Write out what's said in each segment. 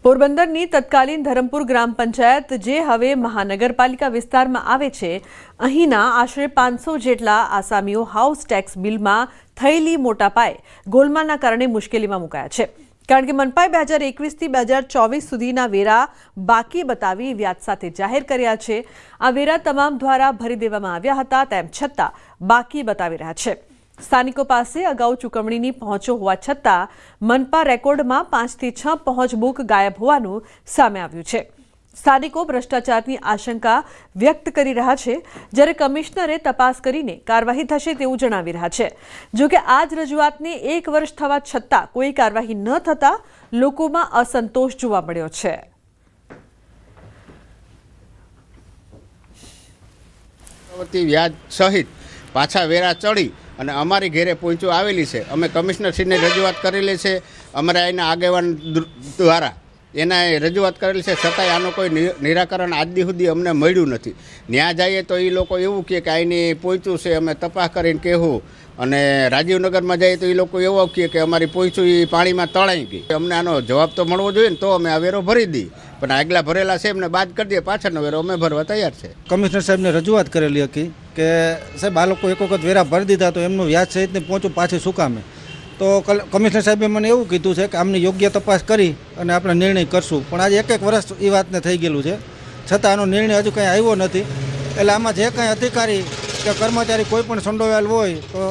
પોરબંદરની તત્કાલીન ધરમપુર ગ્રામ પંચાયત જે હવે મહાનગરપાલિકા વિસ્તારમાં આવે છે, અહીંના આશરે 500 જેટલા આસામીઓ હાઉસ ટેક્સ બિલમાં થયેલી મોટા પાયે ગોલમાલના કારણે મુશ્કેલીમાં મુકાયા છે. કારણ કે મનપાએ 2021થી 2024 સુધીના વેરા બાકી બતાવી વ્યાજ સાથે જાહેર કર્યા છે. આ વેરા તમામ દ્વારા ભરી દેવામાં આવ્યા હતા, તેમ છતાં બાકી બતાવી રહ્યા છે. સ્થાનિકો પાસે અગાઉ ચૂકવણીની પહોંચો હોવા છતાં મનપા રેકોર્ડમાં 5 થી 6 પહોંચ બુક ગાયબ હોવાનું સામે આવ્યું છે. સ્થાનિકો ભ્રષ્ટાચારની આશંકા વ્યક્ત કરી રહ્યા છે, જ્યારે કમિશનરે તપાસ કરીને કાર્યવાહી થશે તેવું જણાવી રહ્યા છે. જોકે આ જ રજૂઆતને 1 વર્ષ થવા છતાં કોઈ કાર્યવાહી ન થતા લોકોમાં અસંતોષ જોવા મળ્યો છે. વ્યાજ સહિત પાછા વેરા ચડી અને અમારી ઘેરે પહોંચો આવેલી છે. અમે કમિશનરશ્રીને રજૂઆત કરેલી છે, અમારા એના આગેવાન દ્વારા એના રજૂઆત કરેલી છે, છતાંય આનું કોઈ નિરાકરણ આજ દી સુધી અમને મળ્યું નથી. ત્યાં જઈએ તો એ લોકો એવું કહે કે અહીંની પહોંચ્યું છે, અમે તપાસ કરીને કહેવું. અને રાજીવનગરમાં જઈએ તો એ લોકો એવું કહે કે અમારી પહોંચ્યું એ પાણીમાં તળાઈ ગઈ. અમને આનો જવાબ તો મળવો જોઈએ ને, તો અમે આ વેરો ભરી દઈએ. પણ આગલા ભરેલા છે એમને બાદ કરી દઈએ, પાછળનો વેરો અમે ભરવા તૈયાર છે. કમિશનર સાહેબને રજૂઆત કરેલી હતી કે સાહેબ આ લોકો એક વખત વેરા ભરી દીધા તો એમનું વ્યાજ સહિતને પહોંચું પાછી શું કામે. તો કમિશનર સાહેબે મને એવું કીધું છે કે આમની યોગ્ય તપાસ કરી અને આપણે નિર્ણય કરશું. પણ આજે 1 વર્ષ એ વાતને થઈ ગયેલું છે, છતાં આનો નિર્ણય હજુ કંઈ આવ્યો નથી. એટલે આમાં જે કાંઈ અધિકારી કે કર્મચારી કોઈ પણ સંડોવાયેલ હોય તો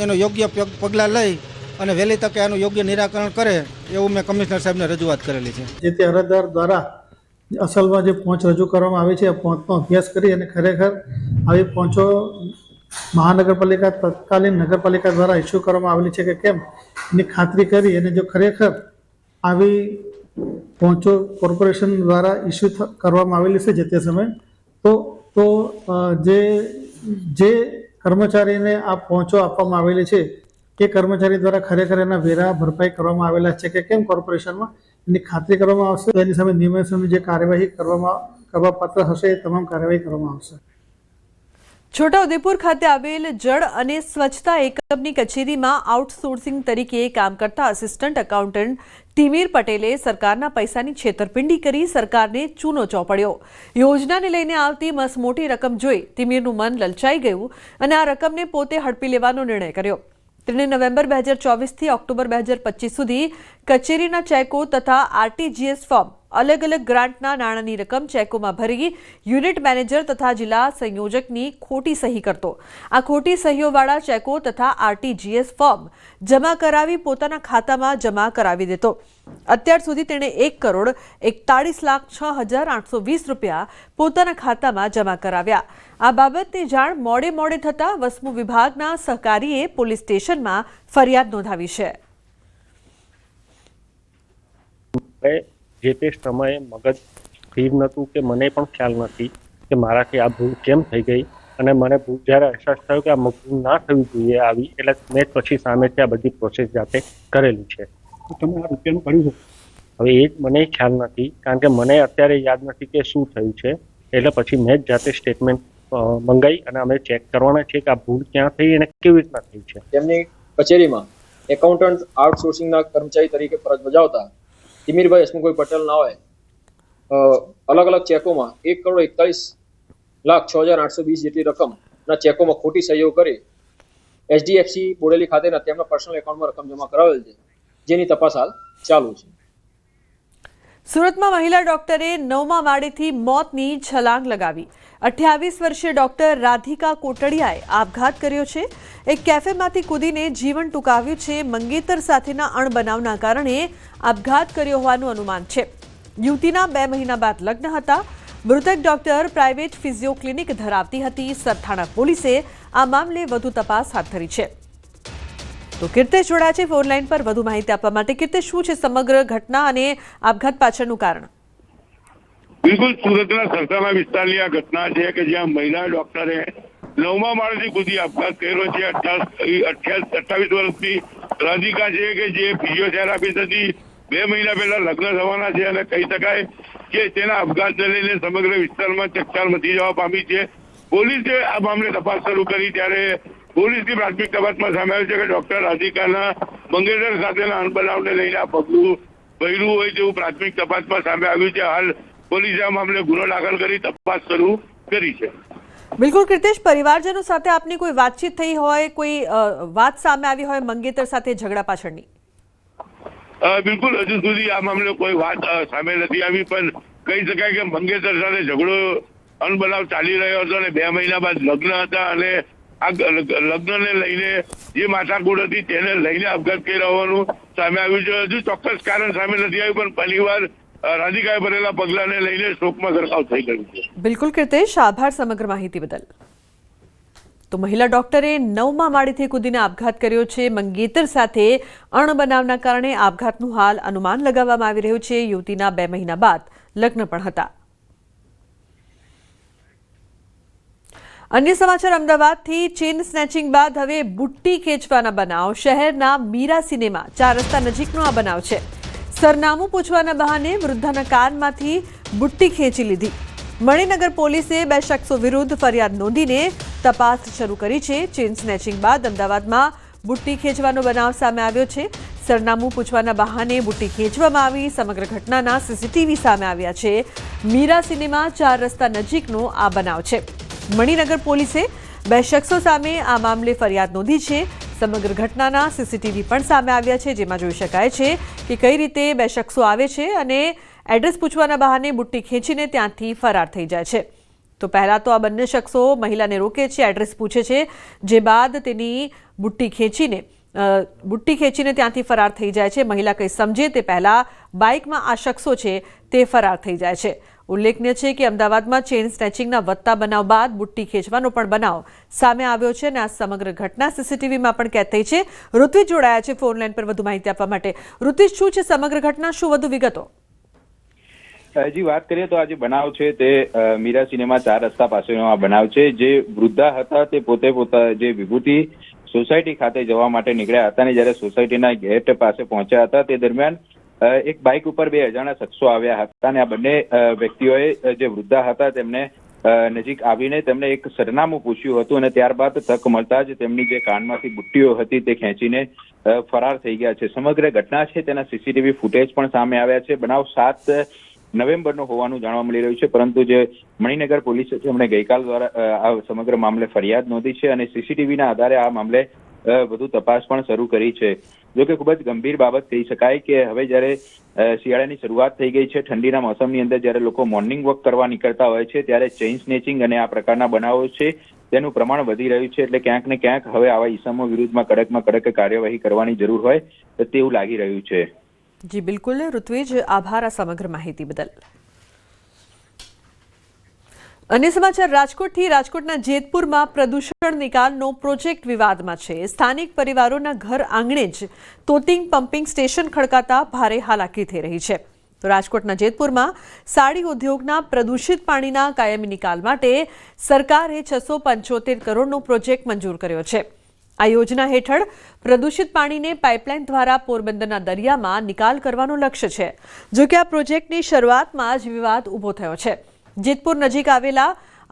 એનો યોગ્ય પગલાં લઈ અને વહેલી તકે આનું યોગ્ય નિરાકરણ કરે એવું મેં કમિશનર સાહેબને રજૂઆત કરેલી છે. જે તે અરજદાર દ્વારા અસલમાં જે પહોંચ રજૂ કરવામાં આવી છે, પહોંચનો અભ્યાસ કરી અને ખરેખર આવી પહોંચો મહાનગરપાલિકા તત્કાલીન નગરપાલિકા દ્વારા ઇસ્યુ કરવામાં આવેલી છે કે કેમ એની ખાતરી કરી અને જો ખરેખર આવી પહોંચો કોર્પોરેશન દ્વારા ઇસ્યુ કરવામાં આવેલી છે જે તે સમયે તો જે કર્મચારીને આ પહોંચો આપવામાં આવેલી છે એ કર્મચારી દ્વારા ખરેખર એના વેરા ભરપાઈ કરવામાં આવેલા છે કે કેમ કોર્પોરેશનમાં એની ખાતરી કરવામાં આવશે. એની સામે નિયમનની જે કાર્યવાહી કરવા પાત્ર હશે એ તમામ કાર્યવાહી કરવામાં આવશે. છોટાઉદેપુર ખાતે આવેલ જળ અને સ્વચ્છતા એકમની કચેરીમાં આઉટસોર્સિંગ તરીકે કામ કરતા આસિસ્ટન્ટ એકાઉન્ટન્ટ તિમિર પટેલે સરકારના પૈસાની છેતરપિંડી કરી સરકારને ચૂનો ચોપડ્યો. યોજનાને લઈને આવતી મસમોટી રકમ જોઈ તિમિરનું મન લલચાઈ ગયું અને આ રકમને પોતે હડપી લેવાનો નિર્ણય કર્યો. તેણે નવેમ્બર 2024થી ઓક્ટોબર 2025 સુધી કચેરીના ચેકો તથા આરટીજીએસ ફોર્મ અલગ અલગ ગ્રાન્ટના નાણાંની રકમ ચેકોમાં ભરી યુનિટ મેનેજર તથા જિલ્લા સંયોજકની ખોટી સહી કરતો. આ ખોટી સહીઓવાળા ચેકો તથા આરટીજીએસ ફોર્મ જમા કરાવી પોતાના ખાતામાં જમા કરાવી દેતો. અત્યાર સુધી તેણે 1,41,06,820 રૂપિયા પોતાના ખાતામાં જમા કરાવ્યા. આ બાબતની જાણ મોડે થતા વસમુ વિભાગના સહકારીએ પોલીસ સ્ટેશનમાં ફરિયાદ નોંધાવી છે. જે તે સમયે મગજ સ્થિર નહોતું કે મને પણ ખ્યાલ નથી કે મારાથી આ ભૂલ કેમ થઈ ગઈ. અને મને જ્યારે અહેસાસ થયો કે આ ભૂલ ના થવી જોઈએ આવી, એટલે મેં પછી સામેથી આ બધી પ્રોસેસ જાતે કરેલી છે. તમે આ રૂપિયાનું કર્યું છે? હવે એ જ મને ખ્યાલ નથી, કારણ કે મને અત્યારે યાદ નથી કે શું થયું છે. એટલે પછી મેં જ જાતે સ્ટેટમેન્ટ મંગાવી અને અમે ચેક કરવાના છે કે આ ભૂલ ક્યાં થઈ અને કેવી રીતના થઈ છે. તેમની કચેરીમાં એકાઉન્ટન્ટ આઉટસોર્સિંગના કર્મચારી તરીકે ફરજ બજાવતા તિમિરભાઈ હસમુખભાઈ પટેલ નાઓએ અલગ અલગ ચેકોમાં 1,41,06,820 જેટલી રકમના ચેકોમાં ખોટી સહીઓ કરી HDFC બોડેલી ખાતેના તેમના પર્સનલ એકાઉન્ટમાં રકમ જમા કરાવેલ છે, જેની તપાસ હાલ ચાલુ છે. સુરતમાં મહિલા ડોક્ટરે 9મા માળેથી મોતની છલાંગ લગાવી. 28 વર્ષીય ડોક્ટર રાધિકા કોટડિયાએ આપઘાત કર્યો છે. એક કેફેમાંથી કૂદીને જીવન ટૂંકાવ્યું છે. મંગેતર સાથેના અણબનાવના કારણે આપઘાત કર્યો હોવાનું અનુમાન છે. યુવતીના 2 મહિના બાદ લગ્ન હતા. મૃતક ડોક્ટર પ્રાઇવેટ ફિઝિયો ક્લિનિક ધરાવતી હતી. સરથાણા પોલીસે આ મામલે વધુ તપાસ હાથ ધરી છે. તો કીર્તેશ જોડાયા છે ફોનલાઈન પર વધુ માહિતી આપવા માટે. કીર્તેશ, શું છે સમગ્ર ઘટના અને આપઘાત પાછળનું કારણ? બિલકુલ, સુરતના સરથાણા વિસ્તારની આ ઘટના છે કે જ્યાં મહિલા ડોક્ટરે 9મા માળેથી કૂદી આપઘાત કર્યો છે. 28 વર્ષની રાધિકા છે કે જે ફિઝિયોથેરાપિસ્ટ હતી. 2 મહિના પહેલા લગ્ન થવાના છે અને કહી શકાય કે તેના આપઘાતને લઈને સમગ્ર વિસ્તારમાં ચકચાર મચી જવા પામી છે. પોલીસે આ મામલે તપાસ શરૂ કરી ત્યારે પોલીસની પ્રાથમિક તપાસમાં સામે આવ્યું છે કે ડોક્ટર રાધિકાના મંગેતર સાથેના અણબનાવને લઈને આ પગલું ભર્યું હોય તેવું પ્રાથમિક તપાસમાં સામે આવ્યું છે. હાલ પોલીસે આ મામલે ગુનો દાખલ કરી તપાસ શરૂ કરી છે. બિલકુલ કૃતેશ, પરિવારજનો સાથે આપની કોઈ વાતચીત થઈ હોય, કોઈ વાત સામે આવી હોય મંગેતર સાથે ઝઘડા પાછળની? બિલકુલ હજુ સુધી આ મામલે કોઈ વાત સામે નથી આવી, પણ કહી શકાય કે મંગેતર સાથે ઝઘડો અનબનાવ ચાલી રહ્યો હતો અને 2 મહિના બાદ લગ્ન હતા અને આ લગ્નને લઈને જે માથાકૂટ હતી તેને લઈને આપઘાત કર્યો હોવાનું સામે આવ્યું છે. હજુ ચોક્કસ કારણ સામે નથી આવ્યું, પણ પરિવાર રાધિકાએ ભરેલા પગલાને લઈને શોકમાં ગરકાવ થઈ ગયું છે. બિલકુલ કૃતેશ, આભાર સમગ્ર માહિતી બદલ. તો મહિલા ડોક્ટરે 9મા માળેથી કૂદીને આપઘાત કર્યો છે. મંગેતર સાથે અણબનાવના કારણે આપઘાતનું હાલ અનુમાન લગાવવામાં આવી રહ્યું છે. યુવતીના 2 મહિના બાદ લગ્ન પણ હતા. અન્ય સમાચાર અમદાવાદથી. ચેઇન સ્નેચિંગ બાદ હવે બુટ્ટી ખેંચવાના બનાવ. શહેરના મીરા સિનેમા 4 રસ્તા નજીકનો આ બનાવ છે. સરનામું પૂછવાના બહાને વૃદ્ધાના કાનમાંથી બુટ્ટી ખેંચી લીધી. મણિનગર પોલીસે 2 શખ્સો વિરુદ્ધ ફરિયાદ નોંધીને તપાસ શરૂ કરી છે. ચેઇન સ્નેચિંગ બાદ અમદાવાદમાં બુટ્ટી ખેંચવાનો બનાવ સામે આવ્યો છે. સરનામું પૂછવાના બહાને બુટ્ટી ખેંચવામાં આવી. સમગ્ર ઘટનાના સીસીટીવી સામે આવ્યા છે. મીરા સિનેમા 4 રસ્તા નજીકનો આ બનાવ છે. મણિનગર પોલીસે 2 શખ્સો સામે આ મામલે ફરિયાદ નોંધી છે. સમગ્ર ઘટનાના સીસીટીવી પણ સામે આવ્યા છે, જેમાં જોઈ શકાય છે કે કઈ રીતે 2 શખ્સો આવે છે અને એડ્રેસ પૂછવાના બહાને બુટ્ટી ખેંચીને ત્યાંથી ફરાર થઈ જાય છે. તો પહેલા તો આ બંને શખ્સો મહિલાને રોકે છે, એડ્રેસ પૂછે છે, જે બાદ તેની બુટ્ટી ખેંચીને ત્યાંથી ફરાર થઈ જાય છે. મહિલા કંઈ સમજે તે પહેલા બાઇકમાં આ શખ્સો છે તે ફરાર થઈ જાય છે. ઉલ્લેખનીય છે કે અમદાવાદમાં ચેઇન સ્નેચિંગના વધતા બનાવ બાદ બુટ્ટી ખેંચવાનો પણ બનાવ સામે આવ્યો છે અને આ સમગ્ર ઘટના સીસીટીવીમાં પણ કેદ થઈ છે. ઋત્વિજ જોડાયા છે ફોન લાઈન પર વધુ માહિતી આપવા માટે. ઋત્વિજ, શું છે સમગ્ર ઘટના, શું વધુ વિગતો? હજી વાત કરીએ તો આ જે બનાવ છે તે મીરા સિનેમા 4 રસ્તા પાસેનો આ બનાવ છે. જે વૃદ્ધા હતા તે પોતે જે વિભૂતિ સોસાયટી ખાતે જવા માટે નીકળ્યા હતા અને જ્યારે સોસાયટીના ગેટ પાસે પહોંચ્યા હતા તે દરમિયાન એક બાઇક ઉપર 2 અજાણ્યા શખ્સો આવ્યા હતા અને આ બંને વ્યક્તિઓએ જે વૃદ્ધા હતા તેમને નજીક આવીને તેમને એક સરનામું પૂછ્યું હતું અને ત્યારબાદ તક મળતા જ તેમની જે કાનમાંથી બુટ્ટીઓ હતી તે ખેંચીને ફરાર થઈ ગયા છે. સમગ્ર ઘટના છે તેના સીસીટીવી ફૂટેજ પણ સામે આવ્યા છે. બનાવ 7 નવેમ્બરનો હોવાનું જાણવા મળી રહ્યું છે, પરંતુ જે મણિનગર પોલીસે તેમણે ગઈકાલ દ્વારા આ સમગ્ર મામલે ફરિયાદ નોંધી છે અને સીસીટીવીના આધારે આ મામલે વધુ તપાસ પણ શરૂ કરી છે. જોકે ખૂબ જ ગંભીર બાબત કહી શકાય કે હવે જ્યારે શિયાળાની શરૂઆત થઈ ગઈ છે, ઠંડીના મોસમની અંદર જ્યારે લોકો મોર્નિંગ વોક કરવા નીકળતા હોય છે ત્યારે ચેઇન સ્નેચિંગ અને આ પ્રકારના બનાવો છે તેનું પ્રમાણ વધી રહ્યું છે. એટલે ક્યાંક ને ક્યાંક હવે આવા ઇસમો વિરુદ્ધમાં કડકમાં કડક કાર્યવાહી કરવાની જરૂર હોય તેવું લાગી રહ્યું છે. જી બિલકુલ ઋત્વિજ, આભાર આ સમગ્ર માહિતી બદલ. અન્ય સમાચાર રાજકોટથી. રાજકોટના જેતપુરમાં પ્રદૂષણ નિકાલનો પ્રોજેક્ટ વિવાદમાં છે. સ્થાનિક પરિવારોના ઘર આંગણે જ તોતિંગ પમ્પિંગ સ્ટેશન ખડકાતા ભારે હાલાકી થઈ રહી છે. તો રાજકોટના જેતપુરમાં સાડી ઉદ્યોગના પ્રદૂષિત પાણીના કાયમી નિકાલ માટે સરકારે 675 કરોડનો પ્રોજેક્ટ મંજૂર કર્યો છે. આ યોજના હેઠળ પ્રદૂષિત પાણીને પાઇપલાઇન દ્વારા પોરબંદરના દરિયામાં નિકાલ કરવાનું લક્ષ્ય છે. જોકે આ પ્રોજેક્ટની શરૂઆતમાં જ વિવાદ ઊભો થયો છે. જેતપુર નજીક આવેલા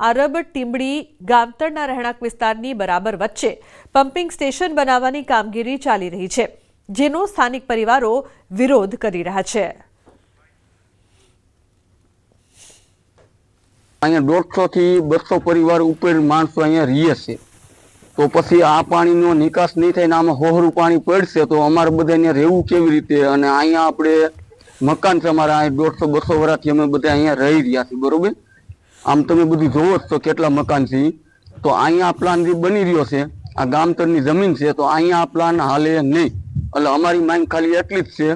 આરબ ટીંબડી ગામતળના રહેણાંક વિસ્તારની બરાબર વચ્ચે પમ્પિંગ સ્ટેશન બનાવવાની કામગીરી ચાલી રહી છે, જેનો સ્થાનિક પરિવારો વિરોધ કરી રહ્યા છે. અહીંયા 150 થી 200 પરિવાર ઉપર માણસો અહીંયા રહે છે. તો પછી આ પાણીનો નિકાસ નહીં થાય ને આમાં હોહરું પાણી પડશે તો અમારે બધાને રહેવું કેવી રીતે? અને અહીંયા આપણે મકાન છે અમારા, અહીં 150-200 વર્ષથી અમે બધા અહીંયા રહી રહ્યા છીએ, બરોબર? આમ તમે બધું જોવો જ છો કેટલા મકાન છે. તો અહીંયા પ્લાન જે બની રહ્યો છે, આ ગામતળની જમીન છે, તો અહીંયા આ પ્લાન હાલે નહીં. એટલે અમારી માંગ ખાલી એટલી જ છે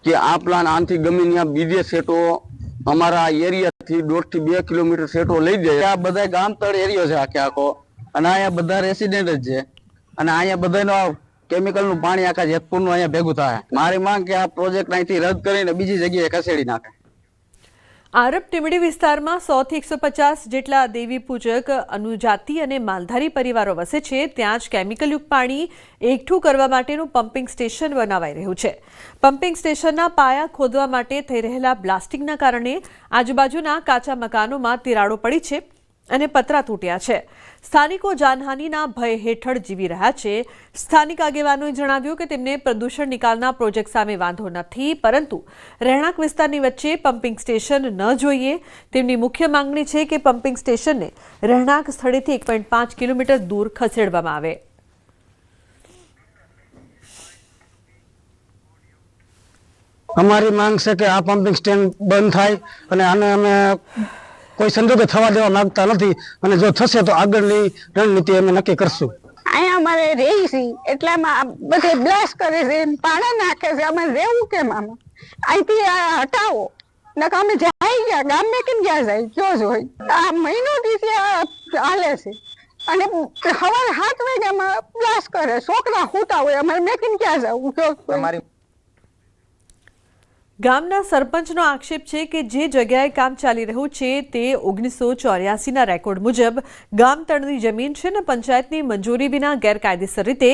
કે આ પ્લાન આનાથી ગમે ત્યાં બીજે સેટો અમારા એરિયાથી 1.5 થી 2 કિલોમીટર સેટો લઈ જાય. આ બધા ગામતળ એરિયો છે આખે આખો, અને અહીંયા બધા રેસિડેન્ટ જ છે, અને અહીંયા બધાનો કેમિકલનું પાણી આખા જેતપુરનું અહીંયા ભેગું થાય. મારી માંગ કે આ પ્રોજેક્ટ અહીંથી રદ કરીને બીજી જગ્યાએ ખસેડી નાખે. આરબ ટીમડી વિસ્તારમાં 100 થી 150 જેટલા દેવી પૂજક અનુજાતિ અને માલધારી પરિવારો વસે છે. ત્યાં જ કેમિકલયુક્ત પાણી એકઠું કરવા માટેનું પમ્પિંગ સ્ટેશન બનાવાઈ રહ્યું છે. પમ્પિંગ સ્ટેશનના પાયા ખોદવા માટે થઈ રહેલા બ્લાસ્ટિંગના કારણે આજુબાજુના કાચા મકાનોમાં તિરાડો પડી છે. અને પતરા તૂટ્યા છે. સ્થાનિકો જાનહાનિના ભય હેઠળ જીવી રહ્યા છે. સ્થાનિક આગેવાનોએ જણાવ્યું કે તેમને પ્રદૂષણ નિકાલના પ્રોજેક્ટ સામે વાંધો નથી, પરંતુ રહેણાંક વિસ્તારની વચ્ચે પમ્પિંગ સ્ટેશન ન જોઈએ. તેમની મુખ્ય માંગણી છે કે પમ્પિંગ સ્ટેશનને રહેણાંક સ્થળેથી 1.5 કિલોમીટર દૂર ખસેડવામાં આવે. અમારી માંગ છે કે આ પમ્પિંગ સ્ટેન્ડ બંધ થાય અને આને અમે કોઈ સંજોગે થવા દેવા માંગતા નથી અને જો થશે તો આગળની રણનીતિ અમે નક્કી કરશું. અહીંયા અમારે રહી છે એટલામાં બધે બ્લાસ્ટ કરે છે, પાણી નાખે છે, અમે રહેવું કેમ? આમાં અહીંથી આ હટાવો, નકર અમે જાય ગયા ગામમાં કેમ ગયા જાય? જો જોઈ આ મહિનોથી હાલે છે અને સવારે 7 વાગ્યામાં બ્લાસ્ટ કરે, છોકરા સૂતા હોય, અમારે મેકીને ક્યાં જવું? ગામના સરપંચનો આક્ષેપ છે કે જે જગ્યાએ કામ ચાલી રહ્યું છે તે 1984ના રેકોર્ડ મુજબ ગામ તળની જમીન છે અને પંચાયતની મંજૂરી વિના ગેરકાયદેસર રીતે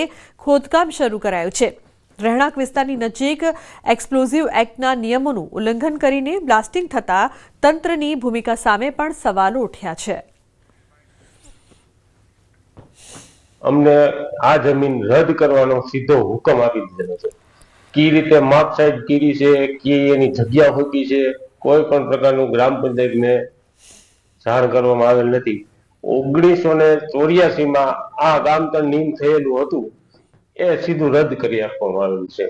ખોદકામ શરૂ કરાયું છે. રહેણાંક વિસ્તારની નજીક એક્સપ્લોઝિવ એક્ટના નિયમોનું ઉલ્લંઘન કરીને બ્લાસ્ટિંગ થતા તંત્રની ભૂમિકા સામે પણ સવાલો ઉઠ્યા છે. અમને આ જમીન રદ કરવાનો સીધો હુકમ આપી દીધેલો છે. કી રીતે માપ સાઈડ કીરી છે, કી એની જગ્યા હોતી છે, કોઈ પણ પ્રકારનું ગ્રામ પંચાયતને જાણ કરવામાં આવેલ નથી. 1984માં આ ગામતળ નિયમ થયેલું હતું એ સીધું રદ કરી આપવામાં આવેલું છે.